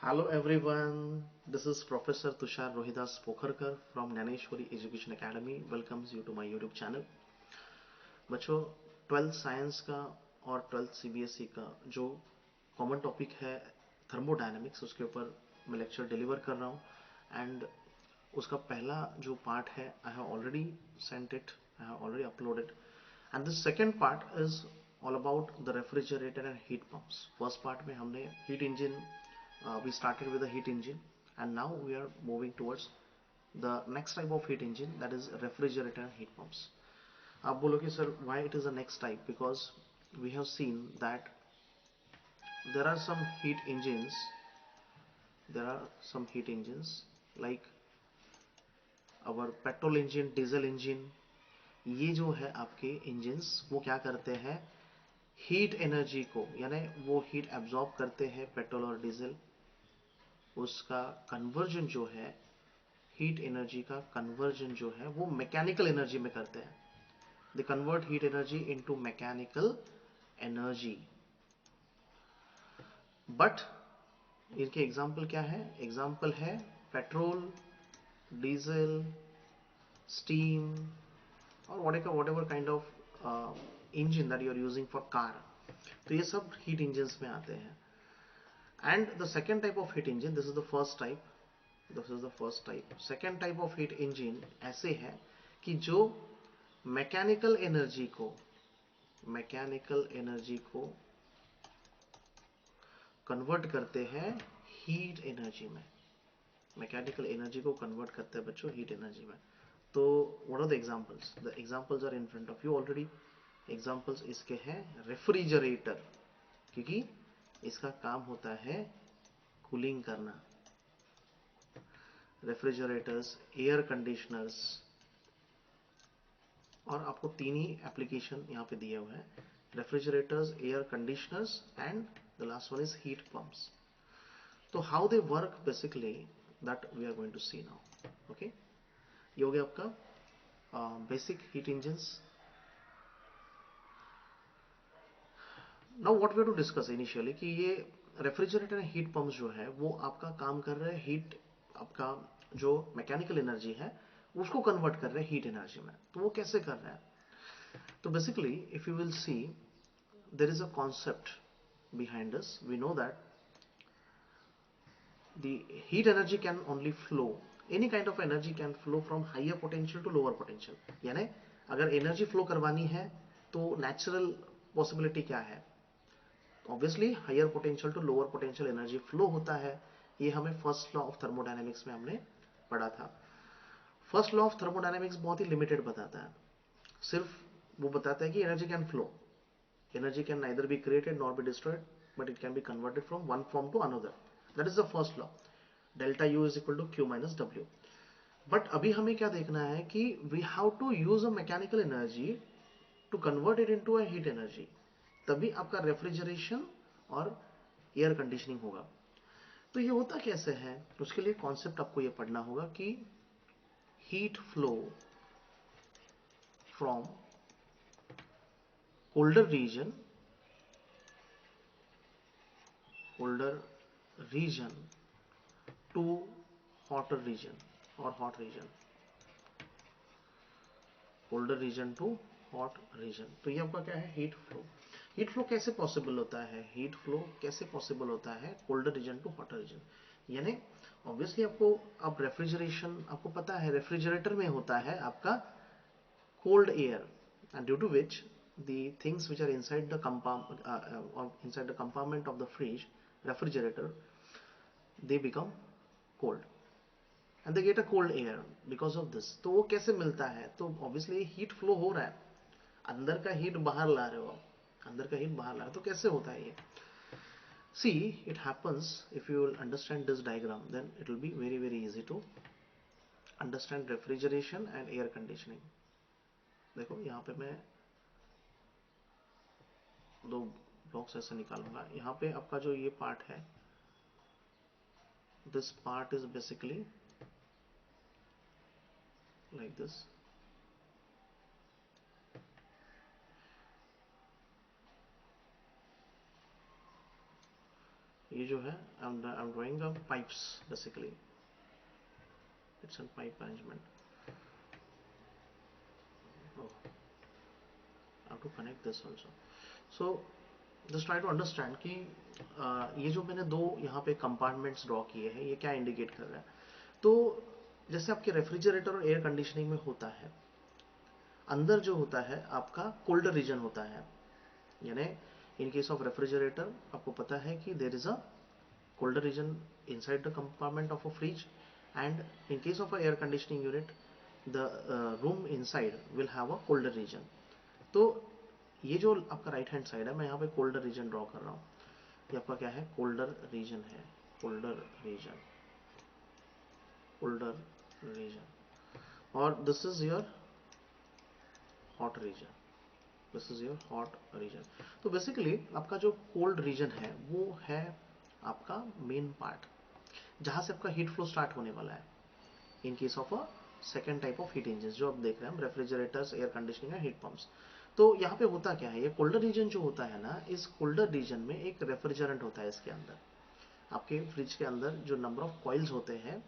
Hello everyone, this is Professor Tushar Rohidas Pokharkar from Naneshwari Education Academy welcomes you to my YouTube channel। बच्चों 12th science का और 12th CBSE का जो common topic है thermodynamics उसके ऊपर मैं लेक्चर डिलीवर कर रहा हूँ एंड उसका पहला जो पार्ट है I have already sent it, I have already uploaded and the second part is all about the refrigerator and heat pumps. First part में हमने heat engine we started with the heat engine and now we are moving towards the next type of heat engine, that is refrigerator and heat pumps। आप बोलोगे sir why it is the next type, because we have seen that there are some heat engines, like our petrol engine, diesel engine। ये जो है आपके engines वो क्या करते हैं, हीट एनर्जी को यानी वो हीट एब्जॉर्ब करते हैं पेट्रोल और डीजल, उसका कन्वर्जन जो है हीट एनर्जी का कन्वर्जन जो है वो मैकेनिकल एनर्जी में करते हैं। They convert heat energy into mechanical energy. But इनके एग्जाम्पल क्या है, एग्जाम्पल है पेट्रोल, डीजल, स्टीम और whatever kind of engine that you are using for car. तो ये सब हीट इंजन्स में आते हैं। And the second type of heat engine, this is the first type, this is the first type. Second type of heat engine ऐसे है कि जो मैकेनिकल एनर्जी को कन्वर्ट करते हैं हीट एनर्जी में, मैकेनिकल एनर्जी को कन्वर्ट करते हैं बच्चों हीट एनर्जी में। तो what are the examples, the examples are in front of you already. Examples इसके हैं रेफ्रिजरेटर, क्योंकि इसका काम होता है कूलिंग करना। रेफ्रिजरेटर्स, एयर कंडीशनर्स, और आपको तीन ही एप्लीकेशन यहाँ पे दिए हुए हैं, refrigerators, air conditioners and the last one is heat pumps. तो how they work basically that we are going to see now. Okay, ये हो गया आपका basic heat engines. Now what we have to discuss initially कि ये refrigerator and heat pumps जो है वो आपका काम कर रहे हैं हीट, आपका जो मैकेनिकल एनर्जी है उसको कन्वर्ट कर रहे हैं हीट एनर्जी में। तो वो कैसे कर रहे हैं, तो basically if you will see there is a concept behind us. We know that the heat energy can only flow, any kind of energy can flow from higher potential to lower potential। यानी अगर energy flow करवानी है तो natural possibility क्या है, obviously higher potential to lower potential energy flow होता है। ये हमें फर्स्ट लॉ ऑफ थर्मोडायनेमिक्स में हमने पढ़ा था। फर्स्ट लॉ ऑफ थर्मोडायनेमिक्स बहुत ही लिमिटेड बताता है, सिर्फ वो बताता है कि energy can flow, energy can neither be created nor be destroyed, but it can be converted from one form to another। that is the first law, delta u is equal to q minus w। but अभी हमें क्या देखना है कि we have to use a mechanical energy to convert it into a heat energy, तभी आपका refrigeration और air conditioning होगा। तो ये होता कैसे है, उसके लिए कॉन्सेप्ट आपको ये पढ़ना होगा कि heat flow from colder region to hotter region or hot region, colder region to hot region. तो ये आपका क्या है, हीट फ्लो। हीट फ्लो कैसे पॉसिबल होता है, हीट फ्लो कैसे पॉसिबल होता है colder region to hotter region, यानी ऑब्वियसली आपको अब रेफ्रिजरेशन आपको पता है, रेफ्रिजरेटर में होता है आपका cold air and due to which the things which are inside the or inside the compartment of the fridge refrigerator, they become cold and they get a cold air because of this। तो वो कैसे मिलता है, तो obviously heat flow हो रहा है, अंदर का हीट बाहर ला रहे हो आप, अंदर का हीट बाहर ला रहे हो, तो कैसे होता है ये। See it happens, if you will understand this diagram then it will be very very easy to understand refrigeration and air conditioning. देखो यहाँ पे मैं दो ब्लॉक्स ऐसे निकालूंगा, यहाँ पे आपका जो ये पार्ट है, this part is basically like this, ये जो है I am drawing a pipes basically, it's an pipe arrangement. I have to connect this also. So just try to understand कि ये जो मैंने दो यहाँ पे कंपार्टमेंट्स ड्रॉ किए हैं, ये क्या इंडिकेट कर रहा है। तो जैसे आपके रेफ्रिजरेटर और एयर कंडीशनिंग में होता है, अंदर जो होता है आपका कोल्डर रीजन होता है, यानी इन केस ऑफ रेफ्रिजरेटर आपको पता है कि there is a colder region inside the compartment of a fridge, and in case of a air conditioning unit the room inside will have a colder region. तो ये जो आपका राइट हैंड साइड है, मैं यहाँ पे कोल्डर रीजन ड्रॉ कर रहा हूँ, ये आपका क्या है, कोल्डर रीजन है, कोल्डर रीजन, कोल्डर रीजन, और this is your hot reason, this is your hot region. तो बेसिकली आपका जो कोल्ड रीजन है वो है आपका मेन पार्ट, जहां से आपका हीट फ्लो स्टार्ट होने वाला है इन case of a second type of heat engine जो आप देख रहे हैं, रेफ्रिजरेटर्स, एयर कंडीशनिंग या हीट पंप्स। तो यहाँ पे होता क्या है, ये कोल्डर रीजन जो होता है ना, इस कोल्डर रीजन में एक रेफ्रिजरेंट होता है इसके अंदर। आपके फ्रिज के अंदर जो नंबर ऑफ कॉइल्स होते हैं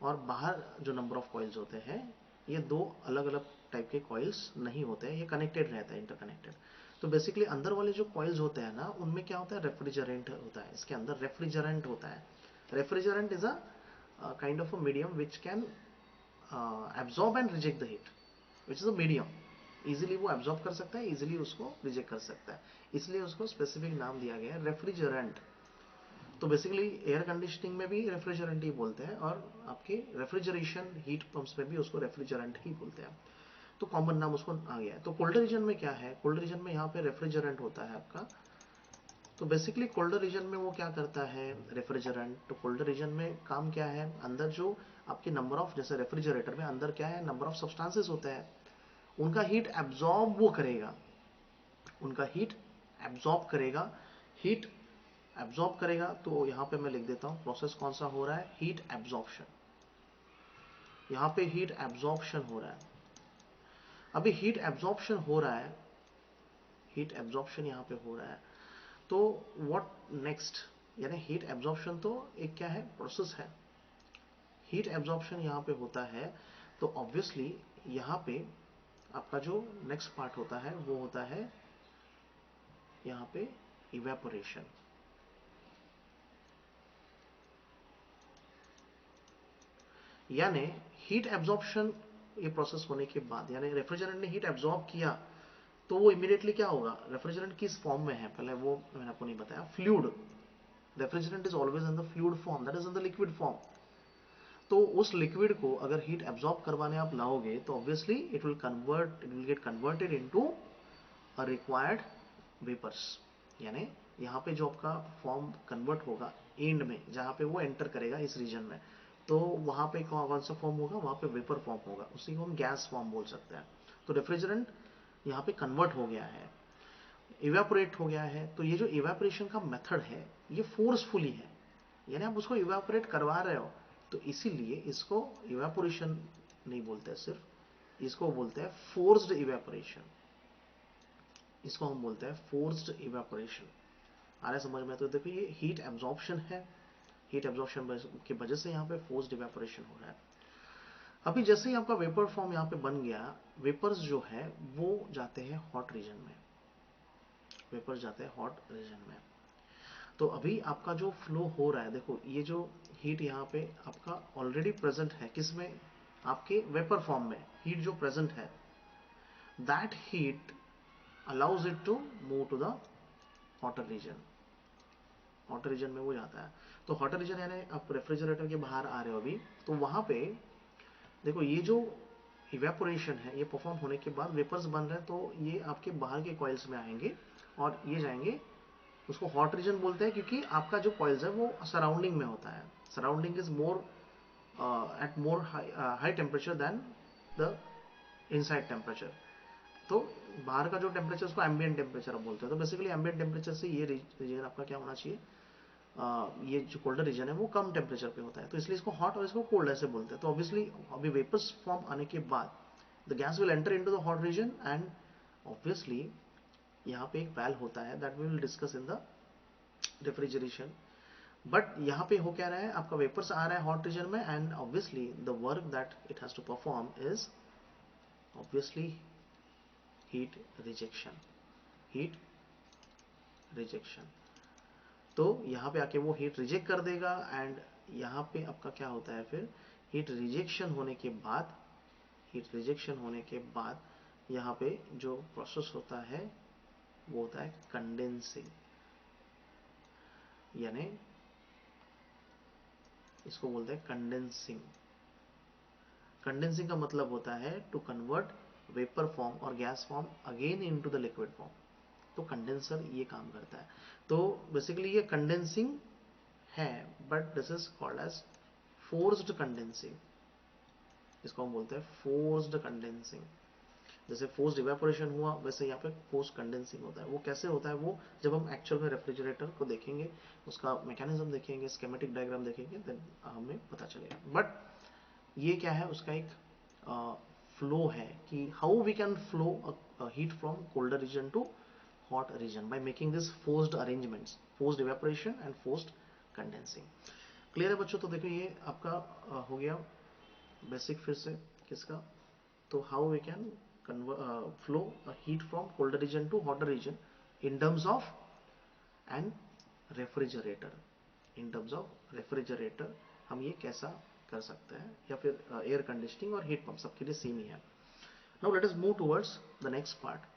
और बाहर जो नंबर ऑफ कॉइल्स होते हैं, ये दो अलग अलग टाइप के कॉइल्स नहीं होते हैं, ये कनेक्टेड रहता है, इंटरकनेक्टेड। तो बेसिकली अंदर वाले जो कॉइल्स होते हैं ना, उनमें क्या होता है, रेफ्रिजरेंट होता है, इसके अंदर रेफ्रिजरेंट होता है। Refrigerant is a kind of a medium which can absorb and reject the heat, which is a medium, easily वो एब्जॉर्ब कर सकता है, इजीली उसको रिजेक्ट कर सकता है, इसलिए उसको स्पेसिफिक नाम दिया गया है रेफ्रिजरेंट। तो बेसिकली एयर कंडीशनिंग में भी रेफ्रिजरेंट ही बोलते हैं, और आपके रेफ्रिजरेशन हीट पंप्स में भी उसको रेफ्रिजरेंट ही बोलते हैं, तो कॉमन नाम उसको आ गया है। तो कोल्डर रीजन में क्या है, कोल्डर रीजन में यहाँ पे रेफ्रिजरेंट होता है आपका। तो बेसिकली कोल्डर रीजन में वो क्या करता है, रेफ्रिजरेंट, तो कोल्डर रीजन में काम क्या है, अंदर जो आपके नंबर ऑफ, जैसे रेफ्रिजरेटर में अंदर क्या है, नंबर ऑफ सब्सटेंसेस होते हैं, उनका हीट एब्जॉर्ब वो करेगा, उनका हीट एब्जॉर्ब करेगा, हीट एब्जॉर्ब करेगा। तो यहां पे मैं लिख देता हूं प्रोसेस कौन सा हो रहा है, हीट एब्जॉर्प्शन, यहां पे हीट एब्जॉर्प्शन हो रहा है। अभी हीट एब्जॉर्प्शन हो रहा है, हीट एब्जॉर्प्शन यहां पे हो रहा है, तो व्हाट नेक्स्ट, यानी हीट एब्जॉर्प्शन तो एक क्या है, प्रोसेस है, हीट एब्जॉर्प्शन यहां पे होता है। तो ऑब्वियसली यहां पे आपका जो नेक्स्ट पार्ट होता है वो होता है यहां पे इवेपोरेशन, यानी हीट एब्जॉर्प्शन, ये प्रोसेस होने के बाद, यानी रेफ्रिजरेंट ने हीट एब्जॉर्ब किया, तो वो इमीडिएटली क्या होगा, रेफ्रिजरेंट किस फॉर्म में है पहले वो मैंने आपको नहीं बताया, fluid, refrigerant is always in the fluid form, that is in the liquid form. तो उस लिक्विड को अगर हीट एब्जॉर्ब करवाने आप लाओगे, तो obviously it will get converted into a required vapours, यानी यहाँ पे जो आपका फॉर्म कन्वर्ट होगा एंड में, जहाँ पे वो एंटर करेगा इस रीजन में, तो वहाँ पे कौन सा फॉर्म होगा, वहाँ पे वेपर फॉर्म होगा, उसी को हम गैस फॉर्म बोल सकते हैं। तो रेफ्रिजरेंट यहाँ पे कन्वर्ट हो गया है, इवेपोरेट हो गया है। तो ये जो इवेपोरेशन का मेथड है ये फोर्सफुली है, यानी आप उसको इवेपोरेट करवा रहे हो, तो इसीलिए इसको इवेपोरेशन नहीं बोलते सिर्फ, इसको बोलते हैं फोर्स्ड इवेपोरेशन, इसको हम बोलते हैं फोर्स्ड इवेपोरेशन। आ रहा है समझ में? तो देखो ये हीट एब्जॉर्प्शन है, हीट एब्जॉर्प्शन की वजह से यहाँ पे फोर्स्ड इवेपोरेशन हो रहा है। अभी जैसे ही आपका वेपर फॉर्म यहाँ पे बन गया, वेपर्स जो है वो जाते हैं हॉट रीजन में, वेपर्स जाते हैं हॉट रीजन में। तो अभी आपका जो फ्लो हो रहा है, देखो ये जो हीट यहाँ पे आपका ऑलरेडी प्रेजेंट है, किसमें, आपके वेपर फॉर्म में हीट जो प्रेजेंट है, that heat allows it to move to the hotter region, hotter region में वो जाता है। तो हॉटर रीजन यानी आप रेफ्रिजरेटर के बाहर आ रहे हो अभी, तो वहां पे देखो ये जो इवेपोरेशन है ये परफॉर्म होने के बाद वेपर्स बन रहे हैं, तो ये आपके बाहर के कॉइल्स में आएंगे और ये जाएंगे, उसको हॉट रीजन बोलते हैं क्योंकि आपका जो कॉइल्स है वो सराउंडिंग में होता है, surrounding is more at more high temperature than the inside temperature. तो बाहर का जो टेम्परेचर उसको एम्बिएंट टेम्परेचर आप बोलते हैं। तो बेसिकली एम्बिएंट टेम्परेचर से ये रीजन आपका क्या होना चाहिए, ये जो कोल्डर रीजन है वो कम टेम्परेचर पे होता है, तो इसलिए इसको हॉट और इसको कोल्ड ऐसे बोलते हैं। तो ऑब्वियसली अभी वेपर्स फॉर्म आने के बाद the gas will enter into the hot region, and obviously यहाँ पे एक वैल्व होता है that we will discuss in the refrigeration, but यहाँ पे हो क्या रहा है, आपका वेपर्स आ रहा है हॉट रीजन में, and obviously the work that it has to perform is obviously heat rejection, heat rejection. तो यहाँ पे आके वो हीट रिजेक्ट कर देगा, एंड यहाँ पे आपका क्या होता है फिर, हीट रिजेक्शन होने के बाद, हीट रिजेक्शन होने के बाद यहाँ पे जो प्रोसेस होता है वो होता है कंडेंसिंग, यानी इसको बोलते हैं कंडेंसिंग। कंडेंसिंग का मतलब होता है टू कन्वर्ट वेपर फॉर्म और gas form again into the liquid form. तो कंडेंसर ये काम करता है। तो बेसिकली ये कंडेंसिंग है, but this is called as forced condensing. इसको हम बोलते हैं फोर्स्ड कंडेंसिंग। जैसे फोर्स्ड इवेपोरेशन हुआ, वैसे यहाँ पे फोर्स्ड कंडेंसिंग होता है। वो कैसे होता है, वो जब हम एक्चुअल में रेफ्रिजरेटर को देखेंगे, उसका मैकेनिज्म देखेंगे, स्कीमेटिक डायग्राम देखेंगे, देन हमें पता चलेगा। बट ये क्या है, उसका एक फ्लो है कि how we can flow heat from colder region to hot region by making this forced arrangements, forced evaporation and forced condensing. Clear है बच्चों? तो देखो ये आपका हो गया बेसिक फिर से किसका, तो how we can flow heat from colder region to hotter region in terms of an refrigerator, in terms of refrigerator हम ये कैसा कर सकते हैं, या फिर एयर कंडीशनिंग और हीट पंप सबके लिए सेम ही है। Now let us move towards the next part,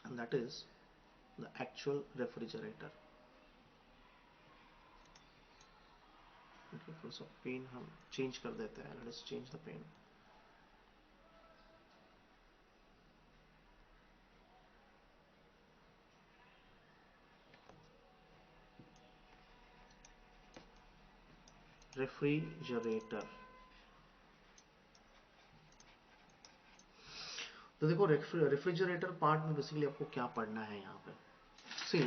and that is the actual refrigerator. थोड़ा सा पेन हम चेंज कर देते हैं, let us change the pen. Refrigerator, तो देखो रेफ्रिजरेटर पार्ट में बेसिकली आपको क्या पढ़ना है यहाँ पे। सी,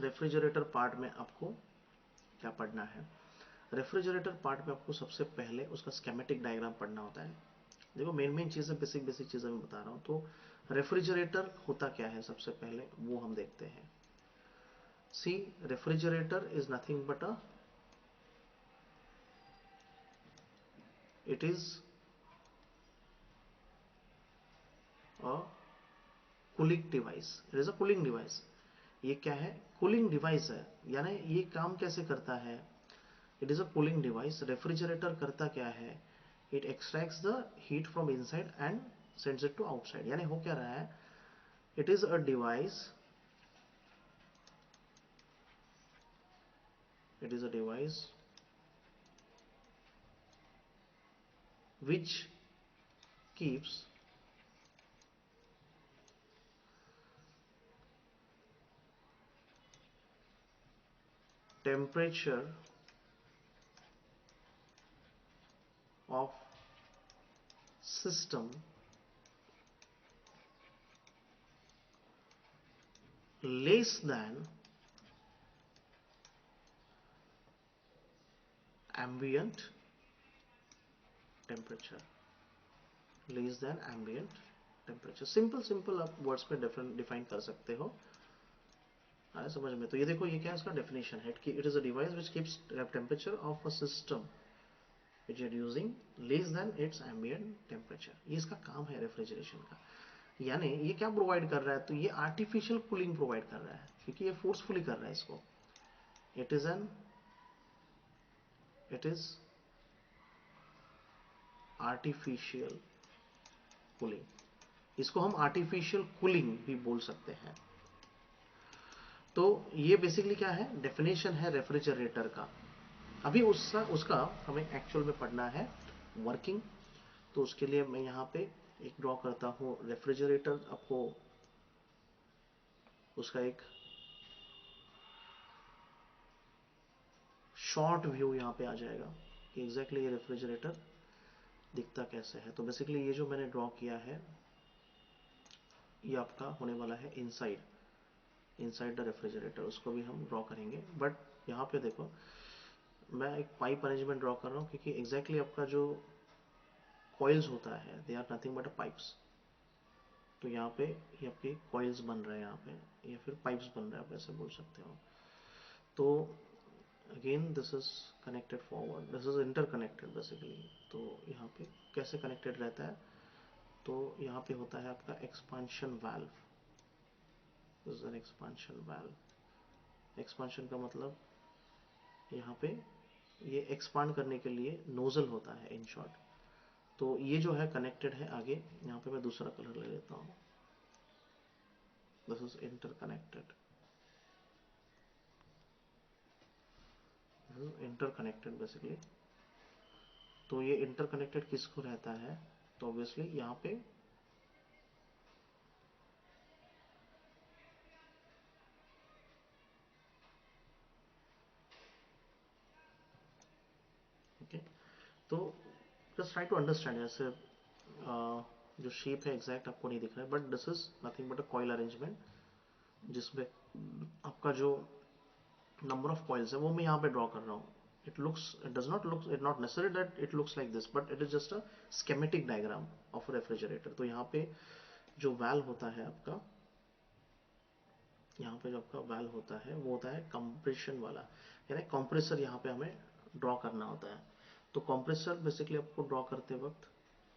रेफ्रिजरेटर पार्ट में आपको क्या पढ़ना है, रेफ्रिजरेटर पार्ट में आपको सबसे पहले उसका स्कीमेटिक डायग्राम पढ़ना होता है। देखो मेन मेन चीज़ें, बेसिक बेसिक चीज़ें मैं बता रहा हूँ। तो रेफ्रिजरेटर होता क्या है सबसे पहले वो हम देखते हैं। See, refrigerator is nothing but it is a cooling device, it is a cooling device. ये क्या है, कूलिंग डिवाइस है। यानी ये काम कैसे करता है, it is a cooling device. Refrigerator करता क्या है, it extracts the heat from inside and sends it to outside. यानी हो क्या रहा है, it is a device, it is a device which keeps temperature of system less than ambient temperature, less than ambient temperature। Simple simple आप words में define कर सकते हो, आया समझ में? तो ये देखो ये क्या है, इसका डेफिनेशन है कि it is a device which keeps temperature of a system which are using less than its ambient temperature. ये इसका काम है रेफ्रिजरेशन का। यानी ये क्या प्रोवाइड कर रहा है, तो ये आर्टिफिशियल कूलिंग प्रोवाइड कर रहा है, क्योंकि ये फोर्सफुली कर रहा है इसको। It is an it is artificial cooling. इसको हम आर्टिफिशियल कूलिंग भी बोल सकते हैं। तो ये बेसिकली क्या है, डेफिनेशन है रेफ्रिजरेटर का। अभी उसका उसका हमें एक्चुअल में पढ़ना है वर्किंग। तो उसके लिए मैं यहाँ पे एक ड्रॉ करता हूँ रेफ्रिजरेटर, आपको उसका एक शॉर्ट व्यू यहाँ पे आ जाएगा कि एग्जैक्टली ये रेफ्रिजरेटर दिखता कैसे है। तो बेसिकली ये जो मैंने ड्रॉ किया है ये आपका होने वाला है इनसाइड, इनसाइड द रेफ्रिजरेटर। उसको भी हम ड्रॉ करेंगे, बट यहाँ पे देखो मैं एक पाइप अरेंजमेंट ड्रॉ कर रहा हूँ, क्योंकि एग्जैक्टली आपका जो कॉइल्स होता है they are nothing but pipes. तो यहाँ पे ये आपके कॉइल्स बन रहे हैं यहाँ पे, या फिर पाइप्स बन रहे हैं, आप ऐसे बोल सकते हो। तो again this is connected forward, this is interconnected basically. तो यहाँ पे कैसे कनेक्टेड रहता है, तो यहाँ पे होता है आपका expansion valve, this is an expansion valve. Expansion का मतलब यहाँ पे ये एक्सपांड करने के लिए नोजल होता है इन शॉर्ट। तो ये जो है कनेक्टेड है आगे, यहाँ पे मैं दूसरा कलर ले लेता हूँ, this is interconnected, interconnected basically. तो ये इंटरकनेक्टेड किसको रहता है, तो ऑब्वियसली यहाँ पे ओके। तो जस्ट ट्राई टू अंडरस्टैंड, जैसे जो शेप है एग्जैक्ट आपको नहीं दिख रहा है, but this is nothing but a coil arrangement, जिसमें आपका जो नंबर ऑफ कॉइल्स है वो मैं यहाँ पे ड्रॉ कर रहा हूँ। It does not look, it not necessary that it looks like this, but it is just a schematic diagram of refrigerator. तो यहाँ पे जो वाल्व होता है आपका, यहाँ पे जो आपका वाल्व होता है वो होता है कंप्रेशन वाला, यानी कंप्रेसर यहाँ पे हमें ड्रॉ करना होता है। तो कंप्रेसर बेसिकली आपको ड्रॉ करते वक्त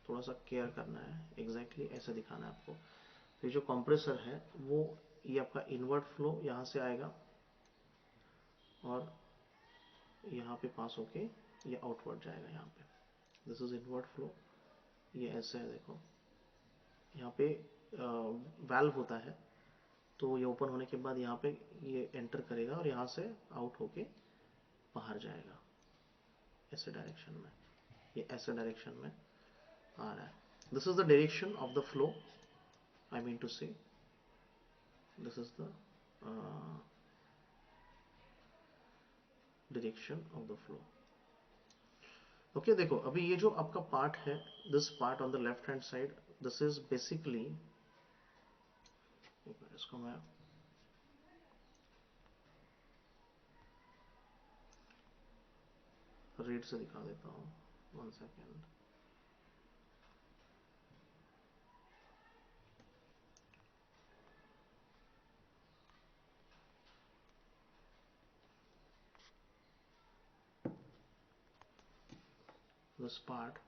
थोड़ा सा केयर करना है, एग्जैक्टली ऐसे दिखाना है आपको। तो ये जो कंप्रेसर है वो, ये आपका इनवर्ट फ्लो यहाँ से आएगा और यहाँ पे पास होके ये आउटवर्ड जाएगा यहाँ पे, दिस इज इनवर्ट फ्लो। ये ऐसे है देखो, यहाँ पे वाल्व होता है, तो ये ओपन होने के बाद यहाँ पे ये एंटर करेगा और यहाँ से आउट होके बाहर जाएगा ऐसे डायरेक्शन में, ये ऐसे डायरेक्शन में आ रहा है। This is the direction of the flow, I mean to say this is the direction of the flow. Okay, देखो अभी ये जो आपका पार्ट है, this part on the left hand side, this is basically, इसको मैं रेड से दिखा देता हूँ, 1 second. This part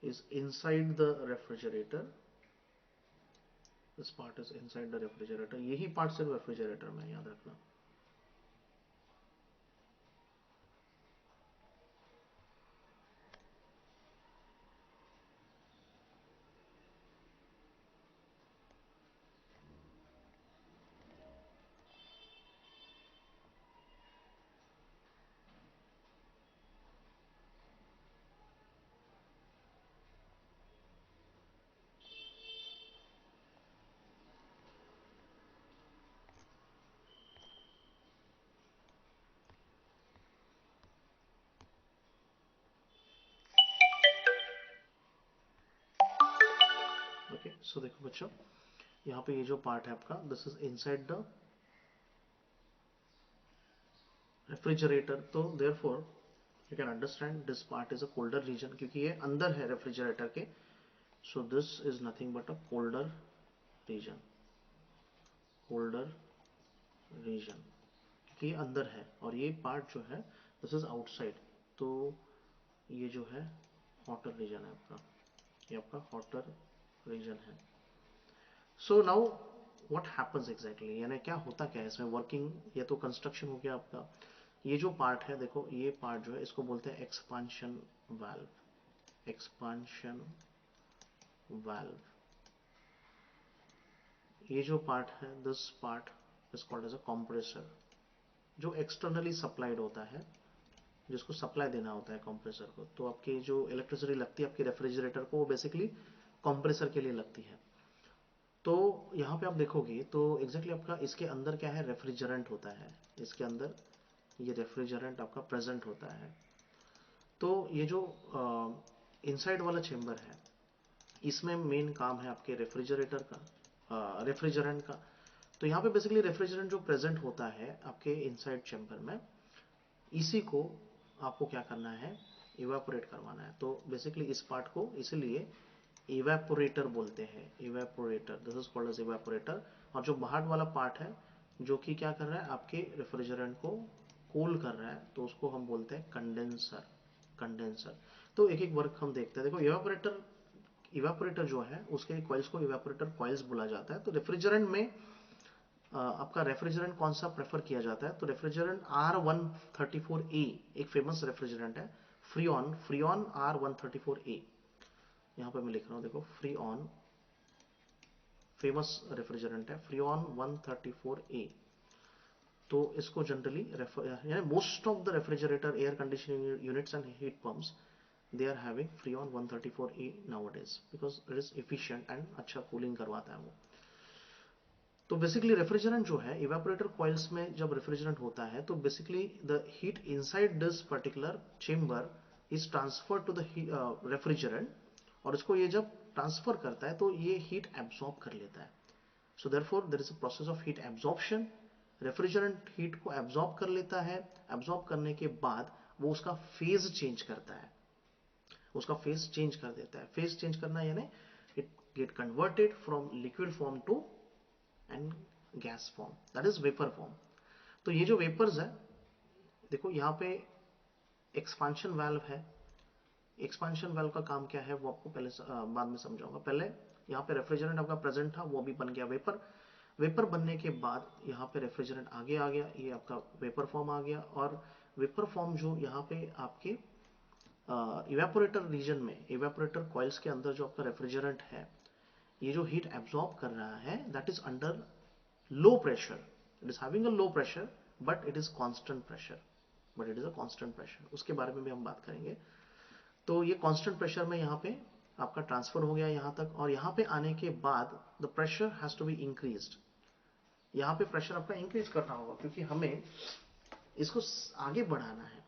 is inside the refrigerator, this part is inside the refrigerator, यही पार्ट सिर्फ रेफ्रिजरेटर में, याद रखना। ओके, सो देखो बच्चों, यहाँ पे ये जो पार्ट है आपका, this is inside the refrigerator, तो therefore you can understand this part is a colder region, क्योंकि ये अंदर है रेफ्रिजरेटर के। So this is nothing but a colder region, colder region, क्योंकि ये अंदर है और ये पार्ट जो है दिस इज आउटसाइड, तो ये जो है हॉटर रीजन है आपका, ये आपका हॉटर रीजन है। So now what happens exactly, यानी क्या होता क्या है इसमें वर्किंग, ये तो कंस्ट्रक्शन हो गया आपका। ये जो पार्ट है देखो, ये पार्ट जो है इसको बोलते हैं एक्सपांशन वाल्व, एक्सपांशन वाल्व। ये जो पार्ट है, this part is called as a compressor, जो एक्सटर्नली सप्लाइड होता है, जिसको सप्लाई देना होता है कंप्रेसर को। तो आपकी जो इलेक्ट्रिसिटी लगती है आपके रेफ्रिजरेटर को, वो बेसिकली कंप्रेसर के लिए लगती है। तो यहाँ पे आप देखोगे तो एग्जैक्टली आपका इसके अंदर क्या है, रेफ्रिजरेंट होता है, इसके अंदर ये रेफ्रिजरेंट आपका प्रेजेंट होता है। तो ये जो इनसाइड वाला चेंबर है, इसमें मेन काम है आपके रेफ्रिजरेटर का, रेफ्रिजरेंट का। तो यहाँ पे बेसिकली रेफ्रिजरेंट जो प्रेजेंट होता है आपके इनसाइड चेंबर में, इसी को आपको क्या करना है, इवेपोरेट करवाना है। तो बेसिकली इस पार्ट को इसीलिए इवेपोरेटर बोलते हैं, evaporator, this is called as evaporator. और जो बाहर वाला पार्ट है जो कि क्या कर रहा है, आपके रेफ्रिजरेंट को कूल कर रहा है, तो उसको हम बोलते हैं कंडेंसर। कंडेंसर। तो एक एक वर्क हम देखते हैं। देखो इवेपोरेटर, इवेपोरेटर जो है उसके कॉइल्स को इवेपोरेटर कॉइल्स बोला जाता है। तो रेफ्रिजरेंट में आपका रेफ्रिजरेंट कौन सा प्रेफर किया जाता है, तो रेफ्रिजरेंट R134A एक फेमस रेफ्रिजरेंट है, फ्रीऑन, फ्रीऑन R134A। यहां पे मैं लिख रहा हूं, देखो फ्रीऑन फेमस रेफ्रिजरेंट है, फ्रीऑन 134A। तो इसको जनरली यानी most of the refrigerator, air conditioning units and heat pumps, they are having Freon 134A nowadays because it is efficient and अच्छा कूलिंग करवाता है वो। तो बेसिकली रेफ्रिजरेंट जो है इवेपोरेटर कॉइल्स में जब रेफ्रिजरेंट होता है तो basically the heat inside this particular chamber is transfer to the refrigerant, और इसको ये जब ट्रांसफर करता है तो ये हीट एब्सॉर्ब कर लेता है। So therefore there is a process of heat absorption. Refrigerant heat को एब्सॉर्ब कर लेता है, एब्सॉर्ब करने के बाद वो उसका फेज चेंज करता है, उसका फेज चेंज कर देता है। फेज चेंज करना यानी it get converted from liquid form to and gas form, that is vapour form. तो ये जो वेपर्स है, देखो यहाँ पे एक्सपांशन वाल्व है। एक्सपांशन वाल्व का काम क्या है वो आपको पहले बाद में समझाऊंगा। पहले यहाँ पे रेफ्रिजरेंट आपका प्रेजेंट था, वो भी बन गया वेपर। वेपर बनने के बाद यहाँ पे रेफ्रिजरेंट आगे आ गया, ये आपका वेपर फॉर्म आ गया। और वेपर फॉर्म जो यहाँ पे आपके इवेपोरेटर रीजन में, इवेपोरेटर कॉइल्स के अंदर जो आपका रेफ्रिजरेंट है, ये जो हीट एब्सॉर्ब कर रहा है that is under low pressure. It is having a low pressure but it is constant pressure, but it is a constant pressure, उसके बारे में भी हम बात करेंगे। तो ये कांस्टेंट प्रेशर में यहाँ पे आपका ट्रांसफर हो गया यहाँ तक, और यहाँ पे आने के बाद the pressure has to be increased. यहाँ पे प्रेशर आपका इंक्रीज करना होगा क्योंकि हमें इसको आगे बढ़ाना है,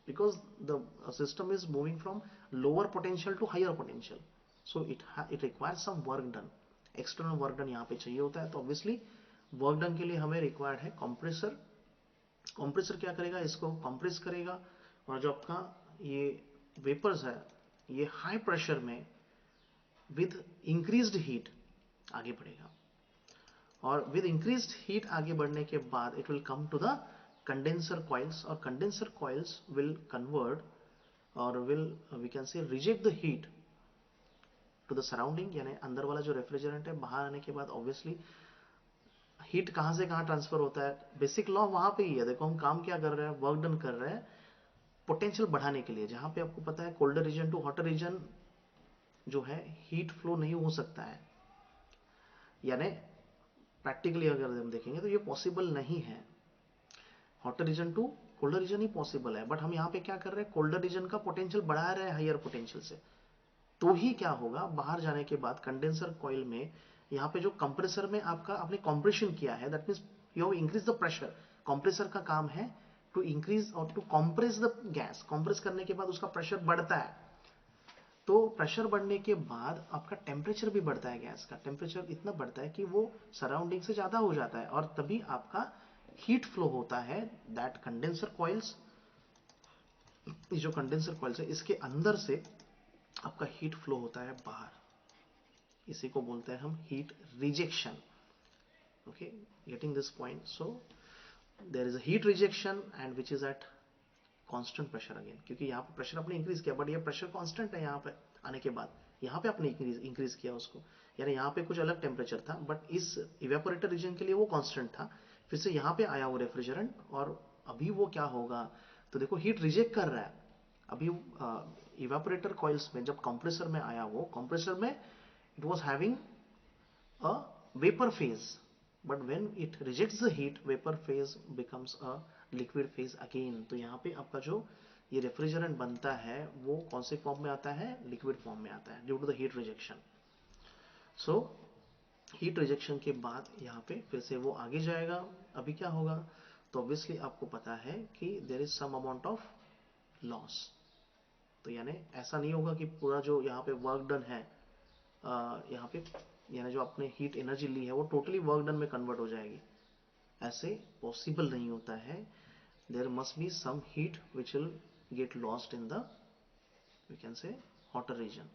because the system is moving from lower potential to higher potential. So it requires some work done, external work done यहाँ पे चाहिए होता है। तो ऑब्वियसली वर्क डन के लिए हमें रिक्वायर्ड है कंप्रेसर। कंप्रेसर क्या करेगा, इसको कंप्रेस करेगा, और जो आपका ये वेपर्स है ये हाई प्रेशर में विद इंक्रीज्ड हीट आगे बढ़ेगा, और विद इंक्रीज्ड हीट आगे बढ़ने के बाद it will come to the condenser coils, और कंडेंसर कॉइल्स विल कन्वर्ट और will we can say reject the heat to the surrounding. यानी अंदर वाला जो रेफ्रिजरेंट है बाहर आने के बाद ऑब्वियसली हीट कहां से कहां ट्रांसफर होता है, बेसिक लॉ वहां पे ही है। देखो हम काम क्या कर रहे हैं, वर्क डन कर रहे हैं पोटेंशियल बढ़ाने के लिए। जहां पे आपको पता है colder region to hotter region जो है हीट फ्लो नहीं हो सकता है, यानी प्रैक्टिकली अगर हम देखेंगे तो ये पॉसिबल नहीं है। Hotter region to colder region ही पॉसिबल है, बट हम यहाँ पे क्या कर रहे हैं, कोल्डर रीजन का पोटेंशियल बढ़ा रहे हैं हायर पोटेंशियल से। तो ही क्या होगा, बाहर जाने के बाद कंडेंसर कॉइल में यहाँ पे जो कंप्रेसर में आपका आपने कंप्रेशन किया है, that means you have increase the pressure. Compressor का काम है टू इंक्रीज और to compress the gas. Compress करने के बाद उसका प्रेशर बढ़ता है, तो प्रेशर बढ़ने के बाद आपका टेम्परेचर भी बढ़ता है। गैस का टेम्परेचर इतना बढ़ता है कि वो सराउंडिंग से ज्यादा हो जाता है, और तभी आपका हीट फ्लो होता है। दैट कंडेंसर कॉइल्स, ये जो कंडेंसर कॉइल्स है इसके अंदर से आपका हीट फ्लो होता है बाहर, इसी को बोलते हैं हम heat rejection. Okay, getting this point. So there is a heat rejection and which is at constant pressure again, क्योंकि यहाँ पे प्रेशर आपने इंक्रीज किया, बट ये प्रेशर कांस्टेंट है। यहाँ पे आने के बाद यहाँ पे आपने इंक्रीज किया उसको, यानी यहाँ पे कुछ अलग टेम्परेचर था, बट इस इवेपोरेटर रीजन के लिए वो कांस्टेंट था। फिर से यहाँ पे आया वो रेफ्रिजरेंट, और अभी वो क्या होगा, तो देखो हीट रिजेक्ट कर रहा है। अभी इवेपोरेटर कॉइल्स में जब कंप्रेसर में आया, वो कंप्रेसर में it was having a vapor phase, but when it rejects the heat, vapor phase becomes a liquid phase again। तो यहाँ पे आपका जो ये रेफ्रिजरेंट बनता है वो कौन से फॉर्म में आता है, लिक्विड फॉर्म में आता है, due to the heat rejection. So heat rejection के बाद यहाँ पे फिर से वो आगे जाएगा। अभी क्या होगा, तो ऑब्वियसली आपको पता है कि there is some amount of loss. तो यानी ऐसा नहीं होगा कि पूरा जो यहाँ पे वर्क डन है यहाँ पे, यानी जो आपने हीट एनर्जी ली है वो टोटली वर्क डन में कन्वर्ट हो जाएगी, ऐसे पॉसिबल नहीं होता है। There must be some heat which will get lost in the we can say hotter region.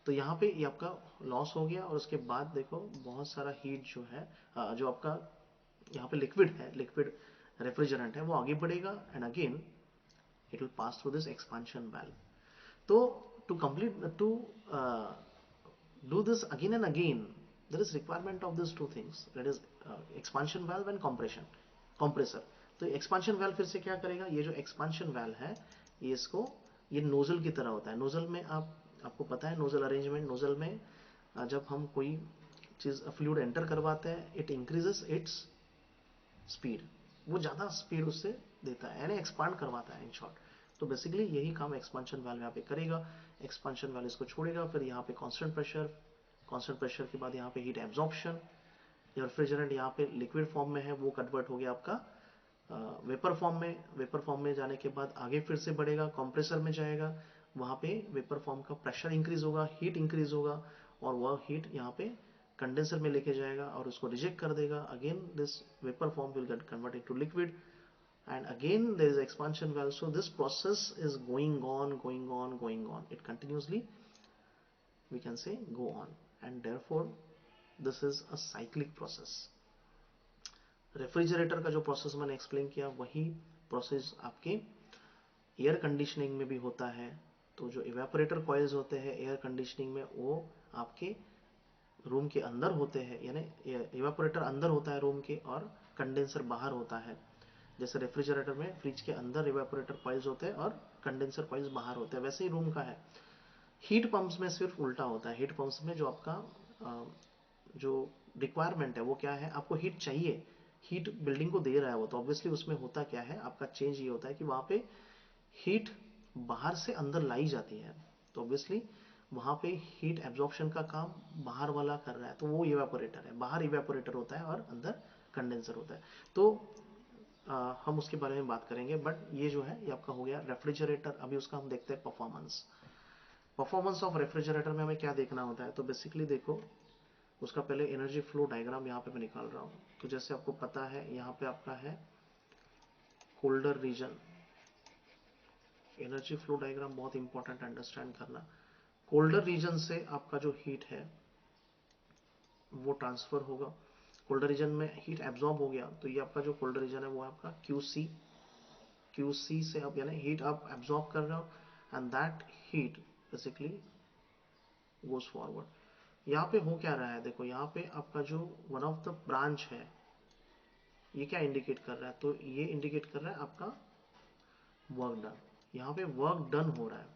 तो यहाँ पे ये आपका लॉस हो गया, और उसके बाद देखो बहुत सारा हीट जो है जो आपका यहाँ पे लिक्विड है, लिक्विड रेफ्रिजरेंट है, वो आगे बढ़ेगा and again it will pass through this expansion valve. तो to complete to do this again and again, there is requirement of these two things, that is expansion valve and compression compressor. तो expansion valve फिर से क्या करेगा, ये जो expansion valve है ये इसको, ये नोजल की तरह होता है. नोजल में आपको पता है नोजल अरेंजमेंट, नोजल में जब हम कोई चीज फ्लूइड एंटर करवाते हैं इट इंक्रीजेस इट्स स्पीड, वो ज़्यादा स्पीड उससे देता है यानी एक्सपांड करवाता है इन शॉर्ट. तो बेसिकली यही काम एक्सपांशन वाल्व यहाँ पे करेगा. एक्सपांशन वाल्व इसको छोड़ेगा, फिर यहाँ पे कांस्टेंट प्रेशर के बाद यहाँ पे हीट एब्जॉर्प्शन, रेफ्रिजरेंट यहाँ पे लिक्विड फॉर्म में है वो कन्वर्ट हो गया आपका वेपर फॉर्म में. वेपर फॉर्म में जाने के बाद आगे फिर से बढ़ेगा, कंप्रेसर में जाएगा, वहाँ पे वेपर फॉर्म का प्रेशर इंक्रीज होगा, हीट इंक्रीज होगा, और वह हीट यहाँ पे कंडेंसर में लेके जाएगा और उसको रिजेक्ट कर देगा. Again this vapour form will get converted to liquid and again there is expansion valve. So this process is going on, it continuously we can say go on, and therefore this is a cyclic process. Refrigerator का जो process मैंने explain किया वही process आपके air conditioning में भी होता है. तो जो इवेपोरेटर कॉइल्स होते हैं एयर कंडीशनिंग में वो आपके रूम के अंदर होते हैं, यानी इवेपोरेटर अंदर होता है रूम के और कंडेंसर बाहर होता है. जैसे रेफ्रिजरेटर में फ्रिज के अंदर इवेपोरेटर कॉइल्स होते हैं और कंडेंसर कॉइल्स बाहर होते हैं, वैसे ही रूम का है. हीट पंप्स में सिर्फ उल्टा होता है. हीट पंप्स में जो आपका जो रिक्वायरमेंट है वो क्या है, आपको हीट चाहिए, हीट बिल्डिंग को दे रहा है वो, तो ऑब्वियसली उसमें होता क्या है आपका चेंज ये होता है कि वहां पे हीट बाहर से अंदर लाई जाती है. तो ऑब्वियसली वहां पे हीट एब्जॉर्प्शन का काम बाहर वाला कर रहा है, तो वो इवेपोरेटर है. बाहर इवेपोरेटर होता है और अंदर कंडेंसर होता है. तो हम उसके बारे में बात करेंगे, बट ये जो है ये आपका हो गया रेफ्रिजरेटर. अभी उसका हम देखते हैं परफॉर्मेंस. परफॉर्मेंस ऑफ रेफ्रिजरेटर में हमें क्या देखना होता है, तो बेसिकली देखो उसका पहले एनर्जी फ्लो डायग्राम यहाँ पे मैं निकाल रहा हूँ. तो जैसे आपको पता है यहाँ पे आपका है colder region. Energy flow diagram बहुत इंपॉर्टेंट अंडरस्टैंड करना. कोल्डर रीजन से आपका जो हीट है वो ट्रांसफर होगा. कोल्डर रीजन में हीट एब्जॉर्ब हो गया, तो ये आपका जो कोल्डर रीजन है वो आपका क्यूसी से आप यानी हीट आप एब्जॉर्ब कर रहे हो and that heat basically goes forward. यहाँ पे हो क्या रहा है, देखो यहाँ पे आपका जो वन ऑफ द ब्रांच है ये क्या इंडिकेट कर रहा है, तो ये इंडिकेट कर रहा है आपका वर्क डन. यहाँ पे वर्क डन हो रहा है,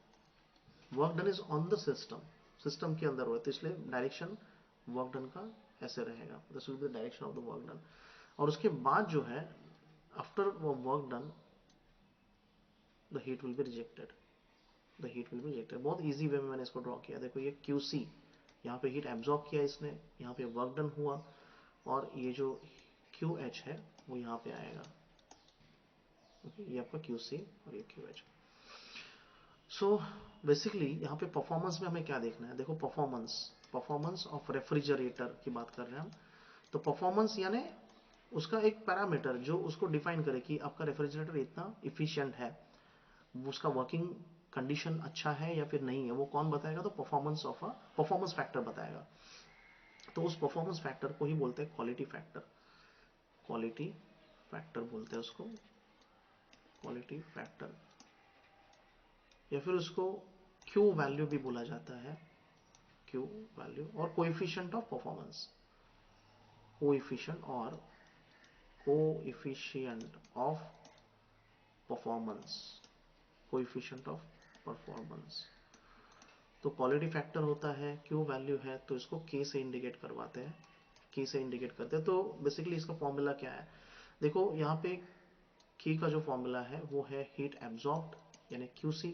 work done is on the system, system के अंदर हो रहा है, तो इसलिए डायरेक्शन वर्क डन का ऐसे रहेगा. This will be the direction of the work done. और उसके बाद जो है after work done the heat will be rejected. The heat will be rejected. बहुत इजी वे में मैंने इसको ड्रॉ किया. देखो ये QC, यहाँ पे हीट एब्जॉर्ब किया इसने, यहाँ पे वर्क डन हुआ, और ये जो QH है वो यहाँ पे आएगा. ये आपका QC और ये QH. सो बेसिकली यहाँ पे परफॉर्मेंस में हमें क्या देखना है, देखो परफॉर्मेंस ऑफ रेफ्रिजरेटर की बात कर रहे हैं हम. तो परफॉर्मेंस यानी उसका एक पैरामीटर जो उसको डिफाइन करे कि आपका रेफ्रिजरेटर इतना इफिशिएंट है, उसका वर्किंग कंडीशन अच्छा है या फिर नहीं है, वो कौन बताएगा, तो परफॉर्मेंस फैक्टर बताएगा. तो उस परफॉर्मेंस फैक्टर को ही बोलते हैं क्वालिटी फैक्टर. क्वालिटी फैक्टर बोलते हैं उसको, क्वालिटी फैक्टर, या फिर उसको क्यू वैल्यू भी बोला जाता है, क्यू वैल्यू. और कोएफिशिएंट ऑफ परफॉर्मेंस, कोएफिशिएंट और coefficient of performance, coefficient of performance. तो क्वालिटी फैक्टर होता है, क्यू वैल्यू है, तो इसको के से इंडिकेट करवाते हैं, के से इंडिकेट करते हैं. तो बेसिकली इसका फॉर्मूला क्या है, देखो यहाँ पे के का जो फॉर्मूला है वो है हीट एब्जॉर्ब्ड यानी QC.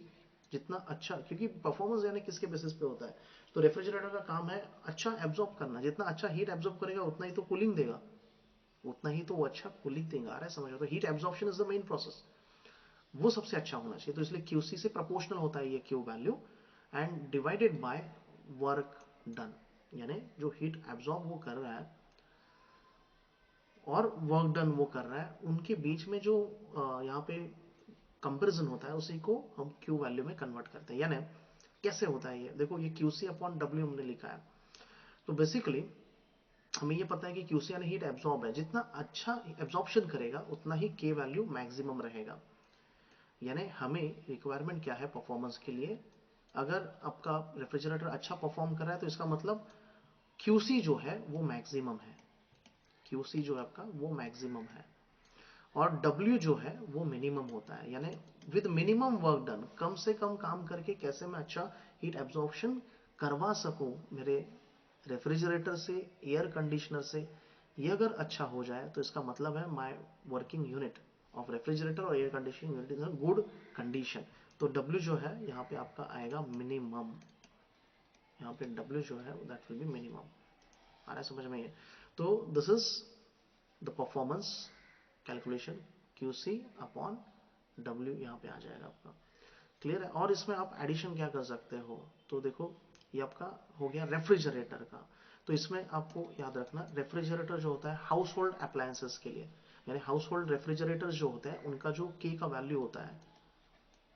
जितना अच्छा, क्योंकि परफॉर्मेंस यानी किसके बेसिस पे होता है, तो रेफ्रिजरेटर का काम है अच्छा एब्जॉर्ब करना. जितना अच्छा हीट एब्जॉर्ब करेगा उतना ही तो कूलिंग देगा, उतना ही तो वो अच्छा कूलिंग देगा. आ रहा है समझ. तो heat absorption is the main process, वो सबसे अच्छा होना चाहिए. तो इसलिए QC से प्रोपोर्शनल होता है ये Q value, and divided by work done, यानी जो हीट एब्जॉर्ब वो कर रहा है और वर्क डन वो कर रहा है, उनके बीच में जो यहाँ पे कंपेरिजन होता है उसी को हम क्यू वैल्यू में कन्वर्ट करते हैं. यानी कैसे होता है ये, देखो ये QC अपॉन W हमने लिखा है. तो बेसिकली हमें ये पता है कि क्यूसी यानी हीट एब्जॉर्ब है, जितना अच्छा एब्जॉर्प्शन करेगा उतना ही के वैल्यू मैक्सिमम रहेगा। यानी हमें रिक्वायरमेंट क्या है परफॉर्मेंस के लिए, अगर आपका रेफ्रिजरेटर अच्छा परफॉर्म कर रहा है तो इसका मतलब क्यूसी जो है वो मैक्सिमम है, क्यूसी जो है आपका वो मैक्सिमम है, और W जो है वो मिनिमम होता है। यानी विद मिनिमम वर्क डन, कम से कम काम करके कैसे मैं अच्छा हीट एब्जॉर्प्शन करवा सकूं मेरे रेफ्रिजरेटर से, एयर कंडीशनर से, ये अगर अच्छा हो जाए तो इसका मतलब है my working unit of refrigerator और air conditioning unit is in good condition. तो W जो है यहाँ पे आपका आएगा मिनिमम, यहाँ पे W जो है दैट विल बी मिनिमम। आ रहा है समझ में ये? तो this is the performance calculation, QC upon W यहाँ पे आ जाएगा आपका। क्लियर है? और इसमें आप एडिशन क्या कर सकते हो, तो देखो ये आपका हो गया रेफ्रिजरेटर का। तो इसमें आपको याद रखना, रेफ्रिजरेटर जो होता है हाउस होल्ड अप्लायंसेस के लिए, यानी हाउस होल्ड रेफ्रिजरेटर जो होते हैं उनका जो K का वैल्यू होता है,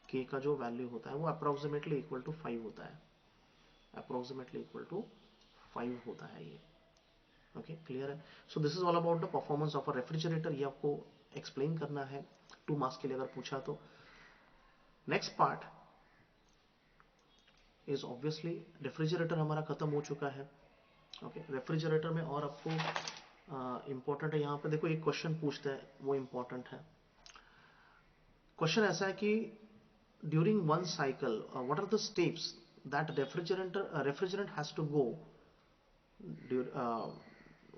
K का जो वैल्यू होता है वो अप्रोक्सीमेटली इक्वल टू 5 होता है, अप्रोक्सीमेटली इक्वल टू 5 होता है ये। ओके, क्लियर है? सो this is all about the performance of a refrigerator, ये आपको एक्सप्लेन करना है 2 मार्क्स के लिए अगर पूछा तो। Next part is obviously refrigerator हमारा खत्म हो चुका है। ओके, रेफ्रिजरेटर में और आपको इंपॉर्टेंट है यहाँ पे देखो, एक क्वेश्चन पूछता है वो इंपॉर्टेंट है। क्वेश्चन ऐसा है कि during one cycle what are the steps that refrigerant has to go,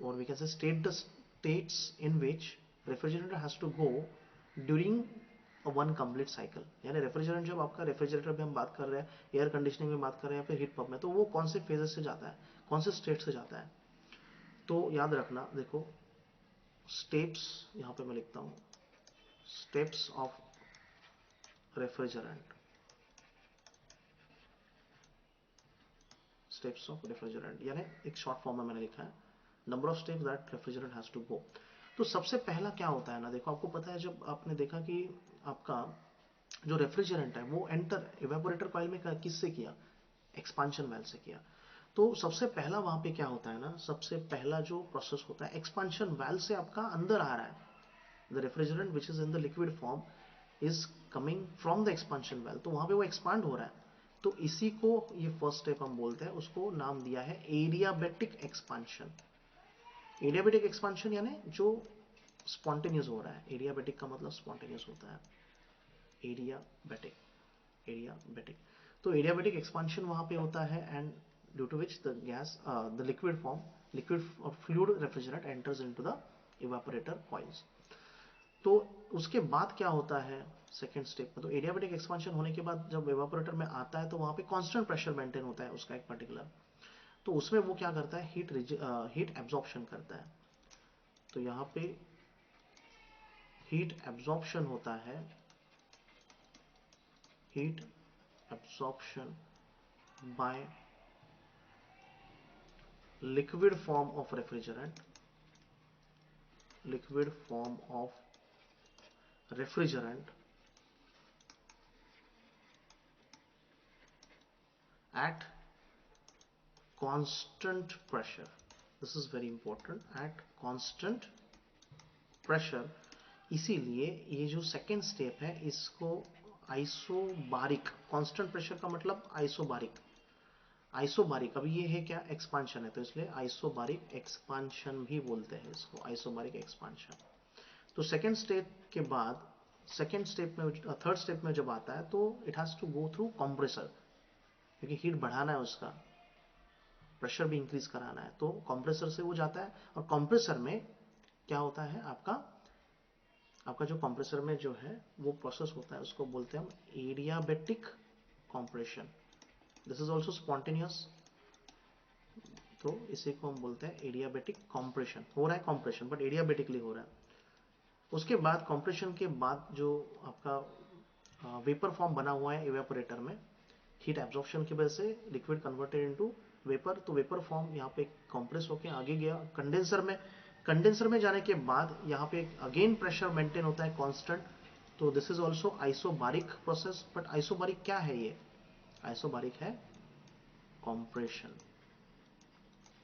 or we can say state the states in which refrigerator has to go during a one complete cycle। यानी refrigerant, जब आपका refrigerator में हम बात कर रहे हैं, air conditioning में बात कर रहे हैं या फिर हीट पंप में, तो वो कौन से फेजेस से जाता है, कौन से स्टेट से जाता है। तो याद रखना, देखो स्टेप्स यहाँ पे मैं लिखता हूँ, steps of refrigerant, steps of refrigerant, यानी एक शॉर्ट फॉर्म में मैंने लिखा है number of steps that refrigerant has to go. तो सबसे पहला क्या होता है ना, देखो आपको पता है जब आपने देखा कि आपका जो रेफ्रिजरेंट है वो एंटर इवेपोरेटर कॉइल में किससे किया, एक्सपांशन वेल से किया। तो सबसे पहला वहां पे क्या होता है ना, सबसे पहला जो प्रोसेस होता है एक्सपांशन वेल से आपका अंदर आ रहा है, the refrigerant which is in the liquid form is coming from the expansion well, तो वहां पे वो एक्सपांड हो रहा है। तो इसी को ये फर्स्ट स्टेप हम बोलते हैं, उसको नाम दिया है एडियाबेटिक एक्सपांशन। एडियाबेटिक एक्सपांशन यानी जो स्पॉन्टेनियस हो रहा है, एडियाबेटिक का मतलब स्पॉन्टेनियस होता है, एडियाबेटिक, एडियाबेटिक। तो एडियाबेटिक एक्सपांशन वहां पे होता है, and due to which the gas the liquid form, liquid और fluid refrigerant enters into the evaporator coils. तो उसके बाद क्या होता है सेकेंड स्टेप में, तो एडियाबेटिक एक्सपांशन होने के बाद जब इवेपोरेटर में आता है तो वहां पे कांस्टेंट प्रेशर मेंटेन होता है उसका एक पर्टिकुलर, तो उसमें वो क्या करता है, हीट एब्जॉर्प्शन करता है। तो यहां पे हीट एब्जॉर्प्शन होता है, heat absorption by liquid form of refrigerant, liquid form of refrigerant at constant pressure, this is very important, at constant pressure। इसीलिए ये जो सेकेंड स्टेप है इसको आइसोबारिक, कांस्टेंट प्रेशर का मतलब आइसोबारिक, आइसोबारिक, अभी ये है क्या, एक्सपांशन है, तो इसलिए आइसोबारिक एक्सपांशन भी बोलते हैं इसको, आइसोबारिक एक्सपांशन। तो सेकेंड स्टेप के बाद, सेकेंड स्टेप में, थर्ड स्टेप में जब आता है तो it has to go through compressor, क्योंकि हीट बढ़ाना है उसका, प्रेशर भी इंक्रीज कराना है, तो कंप्रेसर से वो जाता है। और कंप्रेसर में क्या होता है आपका, आपका जो कंप्रेसर में जो है वो प्रोसेस होता है उसको बोलते हैं हम adiabatic compression, this is also spontaneous, तो इसी को हम बोलते हैं एडियाबेटिक कंप्रेशन। हो रहा है कंप्रेशन बट एडियाबेटिकली हो रहा है। उसके बाद कंप्रेशन के बाद जो आपका वेपर फॉर्म बना हुआ है इवेपोरेटर में, हीट एब्जॉर्प्शन की वजह से लिक्विड कन्वर्टेड इनटू वेपर, तो वेपर फॉर्म यहाँ पे कंप्रेस होकर आगे गया कंडेंसर में, कंडेंसर में जाने के बाद यहाँ पे अगेन प्रेशर मेंटेन होता है कांस्टेंट, तो this is also isobaric process. But isobaric क्या है, ये आइसोबारिक है कॉम्प्रेशन,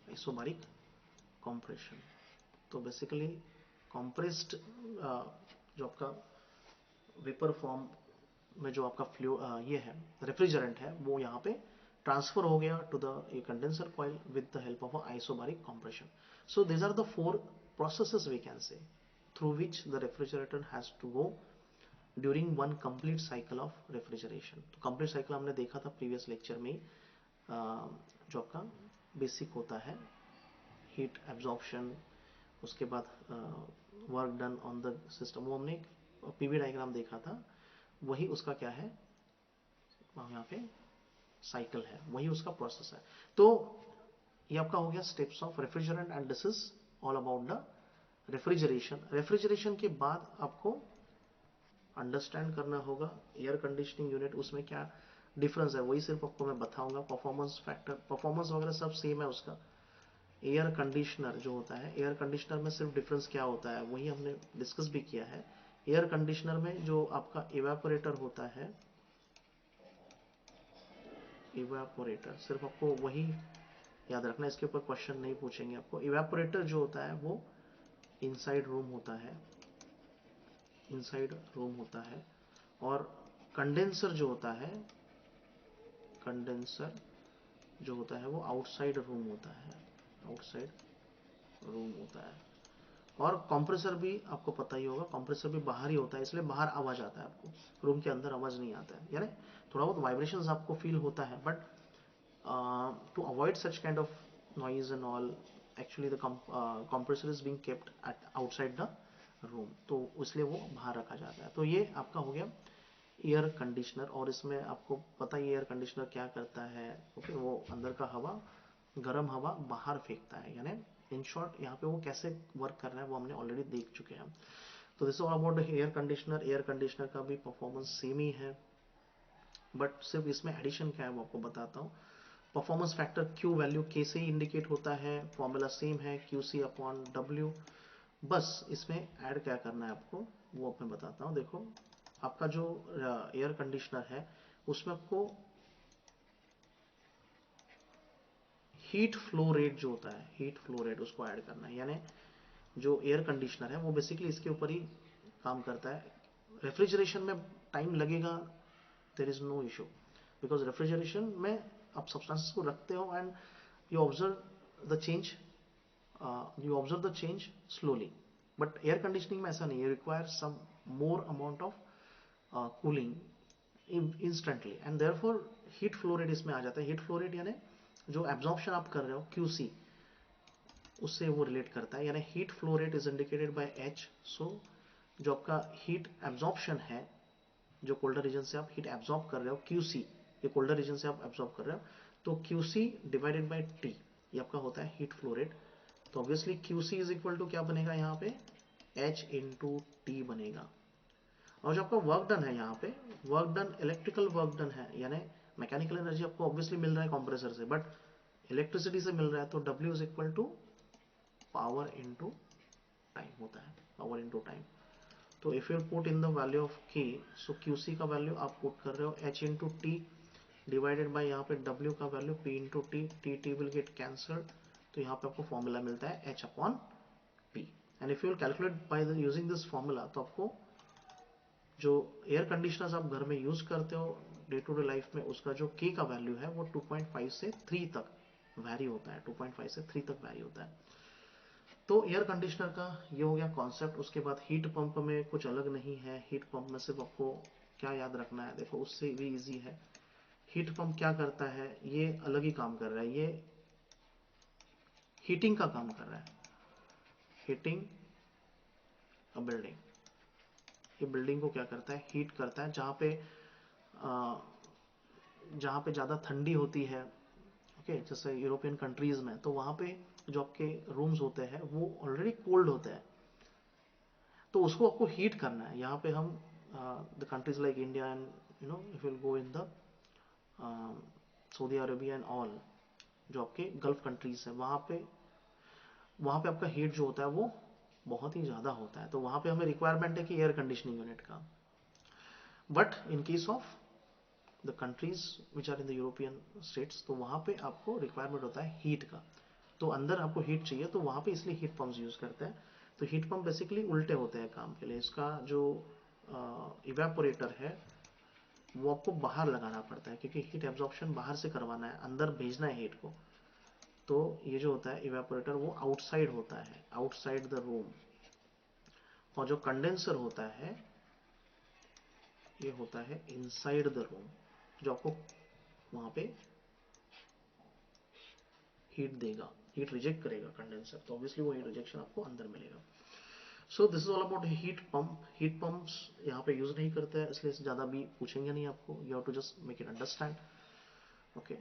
आइसोबारिक कंप्रेशन। तो बेसिकली कंप्रेस्ड जो आपका वेपर फॉर्म में जो आपका फ्लू ये है रेफ्रिजरेंट है वो यहाँ पे ट्रांसफर हो गया to the condenser coil with the help of isobaric compression. So these are the 4 processes we can say through which the refrigerator has to go during one complete cycle of refrigeration। तो complete cycle हमने देखा था previous lecture में जो आपका basic होता है heat absorption, उसके बाद work done on the system, वो हमने पीवी डायग्राम देखा था, वही उसका क्या है यहाँ पे साइकिल है, वही उसका प्रोसेस है। तो ये आपका हो गया steps of refrigerant and this is all about the refrigeration. Refrigeration के बाद आपको अंडरस्टैंड करना होगा एयर कंडीशनिंग यूनिट, उसमें क्या डिफरेंस है वही सिर्फ आपको मैं बताऊंगा। परफॉर्मेंस फैक्टर, परफॉर्मेंस वगैरह सब सेम है उसका। एयर कंडीशनर जो होता है, एयर कंडीशनर में सिर्फ डिफरेंस क्या होता है वही हमने डिस्कस भी किया है। एयर कंडीशनर में जो आपका इवेपोरेटर होता है, इवेपोरेटर सिर्फ आपको वही याद रखना, इसके ऊपर क्वेश्चन नहीं पूछेंगे आपको। इवेपोरेटर जो होता है वो इनसाइड रूम होता है, इनसाइड रूम होता है। और कंडेंसर जो होता है, कंडेंसर जो होता है वो आउटसाइड रूम होता है, आउटसाइड रूम होता है। और कंप्रेसर भी आपको पता ही होगा, कंप्रेसर भी बाहर ही होता है, इसलिए बाहर आवाज आता है आपको, रूम के अंदर आवाज नहीं आता है, यानी थोड़ा बहुत वाइब्रेशंस आपको फील होता है, but to avoid such kind of noise and all, actually the compressor is being kept at outside the room, तो इसलिए वो बाहर रखा जाता है। तो ये आपका हो गया एयर कंडीशनर। और इसमें आपको पता ही एयर कंडीशनर क्या करता है, ओके, वो अंदर का हवा, गर्म हवा बाहर फेंकता है, यानी इन शॉर्ट यहाँ पे वो कैसे वर्क कर रहा है वो हमने ऑलरेडी देख चुके हैं। तो this all about air conditioner. Air conditioner का भी परफॉर्मेंस सेम ही है, बट सिर्फ इसमें एडिशन क्या है वो आपको बताता हूँ। Performance factor Q value K से ही इंडिकेट होता है, फॉर्मूला सेम है QC अपॉन W। बस इसमें ऐड क्या करना है आपको वो अब मैं बताता हूँ। देखो आपका जो एयर कंडीशनर है उसमें आपको हीट फ्लो रेट जो होता है, हीट फ्लो रेट उसको ऐड करना है, यानी जो एयर कंडीशनर है वो बेसिकली इसके ऊपर ही काम करता है। रेफ्रिजरेशन में टाइम लगेगा, there is no issue, because refrigeration में आप सब्सटेंसेस को रखते हो and you observe the change, you observe the change slowly, but air conditioning में ऐसा नहीं है, you require some more amount of cooling instantly and therefore heat flow rate इसमें आ जाता है। heat flow rate यानी जो absorption आप कर रहे हो QC उससे वो रिलेट करता है, यानी heat flow rate is indicated by H। सो जो आपका हीट एब्जॉर्प्शन है, जो कोल्डर रीजन से आप हीट एब्जॉर्ब कर रहे हो QC, ये कोल्डर रीजन से आप एब्जॉर्ब कर रहे हो, तो QC डिवाइडेड बाय T ये आपका होता है हीट फ्लो रेट। तो obviously QC is equal to क्या बनेगा यहाँ पे, H इंटू टी बनेगा। और जो आपका वर्क डन है यहाँ पे, work done electrical work done है, यानी मैकेनिकल एनर्जी आपको ऑब्वियसली मिल रहा है कंप्रेसर से, बट इलेक्ट्रिसिटी से मिल रहा है, तो W is equal to power into time होता है, पावर इंटू टाइम। तो if you put in the value of K, so QC का वैल्यू आप पुट कर रहे हो H into T divided by यहाँ पे W का value P into T, T will get cancelled, तो यहाँ पे आपको फॉर्मूला मिलता है H upon P। And if you will calculate by using this formula, तो आपको जो एयर कंडीशनर्स आप घर में यूज करते हो डे टू डे लाइफ में, उसका जो K का वैल्यू है वो 2.5 से 3 तक वैरी होता है, 2.5 से 3 तक वैरी होता है। तो एयर कंडीशनर का ये हो गया कॉन्सेप्ट। उसके बाद हीट पंप में कुछ अलग नहीं है, हीट पंप में सिर्फ आपको क्या याद रखना है, देखो उससे भी इजी है। हीट पंप क्या करता है, ये अलग ही काम कर रहा है, ये हीटिंग का काम कर रहा है, हीटिंग अ बिल्डिंग। ये बिल्डिंग को क्या करता है, हीट करता है। जहाँ पे ज़्यादा ठंडी होती है, ओके, जैसे यूरोपियन कंट्रीज में, तो वहाँ पे जो आपके रूम्स होते हैं वो ऑलरेडी कोल्ड होते हैं, तो उसको आपको हीट करना है। यहाँ पे हम the countries like India and you know if will go in the Saudi Arabia and all, जो आपके गल्फ कंट्रीज है, वहाँ पे आपका हीट जो होता है वो बहुत ही ज़्यादा होता है, तो वहाँ पे हमें रिक्वायरमेंट है कि एयर कंडीशनिंग यूनिट का। But in case of the countries which are in the European states, तो वहाँ पे आपको रिक्वायरमेंट होता है हीट का। तो अंदर आपको हीट चाहिए, तो वहाँ पे इसलिए हीट पम्प्स यूज़ करते हैं। तो हीट पम्प बेसिकली उल्टे होते हैं काम के लिए। इसका जो इवेपोरेटर है वो आपको बाहर लगाना पड़ता है, क्योंकि हीट एब्जॉर्प्शन बाहर से करवाना है, अंदर भेजना है हीट को। तो ये जो होता है इवेपोरेटर, वो आउटसाइड होता है, आउटसाइड द रूम। और जो कंडेंसर होता है ये होता है इनसाइड द रूम, जो आपको वहाँ पे हीट देगा, हीट रिजेक्ट करेगा कंडेंसर, तो ऑब्वियसली वो हीट रिजेक्शन आपको अंदर मिलेगा। सो this is all about heat pump. Heat pumps यहाँ पे यूज नहीं करते हैं, इसलिए ज़्यादा भी पूछेंगे नहीं आपको, you have to just make it understand. Okay.